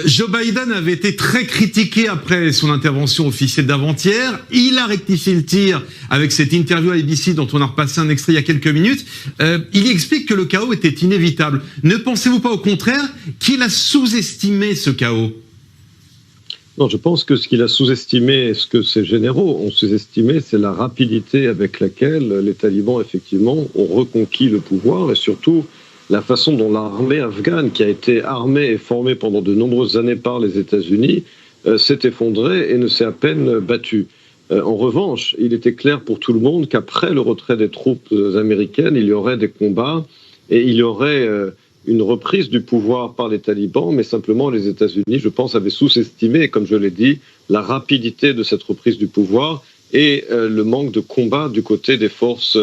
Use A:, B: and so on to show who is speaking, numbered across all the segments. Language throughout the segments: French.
A: Joe Biden avait été très critiqué après son intervention officielle d'avant-hier. Il a rectifié le tir avec cette interview à ABC dont on a repassé un extrait il y a quelques minutes. Il explique que le chaos était inévitable. Ne pensez-vous pas au contraire qu'il a sous-estimé ce chaos ?
B: Non, je pense que ce qu'il a sous-estimé, ce que ses généraux ont sous-estimé, c'est la rapidité avec laquelle les talibans, effectivement, ont reconquis le pouvoir et surtout la façon dont l'armée afghane, qui a été armée et formée pendant de nombreuses années par les États-Unis, s'est effondrée et ne s'est à peine battue. En revanche, il était clair pour tout le monde qu'après le retrait des troupes américaines, il y aurait des combats et il y aurait une reprise du pouvoir par les talibans, mais simplement les États-Unis, je pense, avaient sous-estimé, comme je l'ai dit, la rapidité de cette reprise du pouvoir et le manque de combat du côté des forces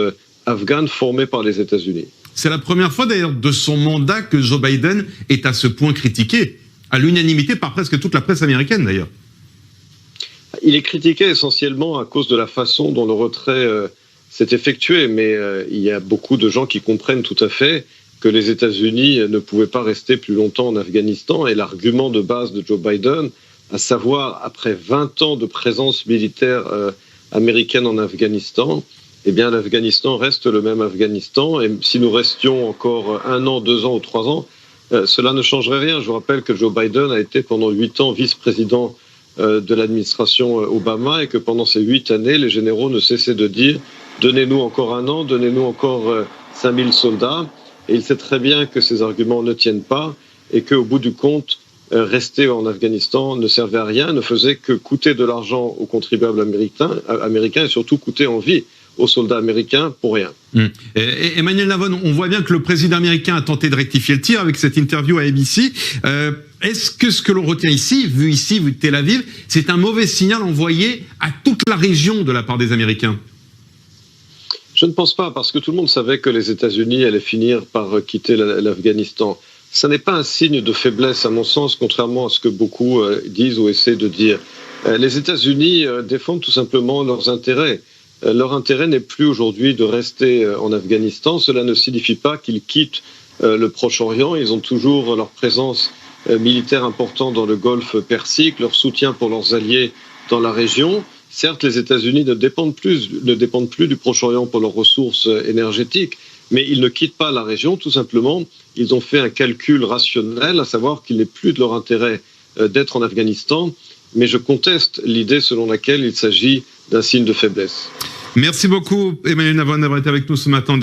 B: afghanes formées par les États-Unis.
A: C'est la première fois d'ailleurs de son mandat que Joe Biden est à ce point critiqué, à l'unanimité par presque toute la presse américaine d'ailleurs.
B: Il est critiqué essentiellement à cause de la façon dont le retrait s'est effectué, mais il y a beaucoup de gens qui comprennent tout à fait que les États-Unis ne pouvaient pas rester plus longtemps en Afghanistan, et l'argument de base de Joe Biden, à savoir après 20 ans de présence militaire américaine en Afghanistan, eh bien l'Afghanistan reste le même Afghanistan, et si nous restions encore 1 an, 2 ans ou 3 ans, cela ne changerait rien. Je vous rappelle que Joe Biden a été pendant 8 ans vice-président de l'administration Obama, et que pendant ces 8 années, les généraux ne cessaient de dire « donnez-nous encore 1 an, donnez-nous encore 5000 soldats ». Et il sait très bien que ces arguments ne tiennent pas et qu'au bout du compte, rester en Afghanistan ne servait à rien, ne faisait que coûter de l'argent aux contribuables américains et surtout coûter en vie aux soldats américains pour rien.
A: Emmanuel Navon, on voit bien que le président américain a tenté de rectifier le tir avec cette interview à ABC. Est-ce que ce que l'on retient ici, vu Tel Aviv, c'est un mauvais signal envoyé à toute la région de la part des Américains ?
B: Je ne pense pas, parce que tout le monde savait que les États-Unis allaient finir par quitter l'Afghanistan. Ce n'est pas un signe de faiblesse, à mon sens, contrairement à ce que beaucoup disent ou essaient de dire. Les États-Unis défendent tout simplement leurs intérêts. Leur intérêt n'est plus aujourd'hui de rester en Afghanistan. Cela ne signifie pas qu'ils quittent le Proche-Orient. Ils ont toujours leur présence militaire importante dans le Golfe Persique, leur soutien pour leurs alliés dans la région. Certes, les États-Unis ne dépendent plus du Proche-Orient pour leurs ressources énergétiques, mais ils ne quittent pas la région, tout simplement. Ils ont fait un calcul rationnel, à savoir qu'il n'est plus de leur intérêt d'être en Afghanistan, mais je conteste l'idée selon laquelle il s'agit d'un signe de faiblesse.
A: Merci beaucoup, Emmanuel Navon, d'avoir été avec nous ce matin.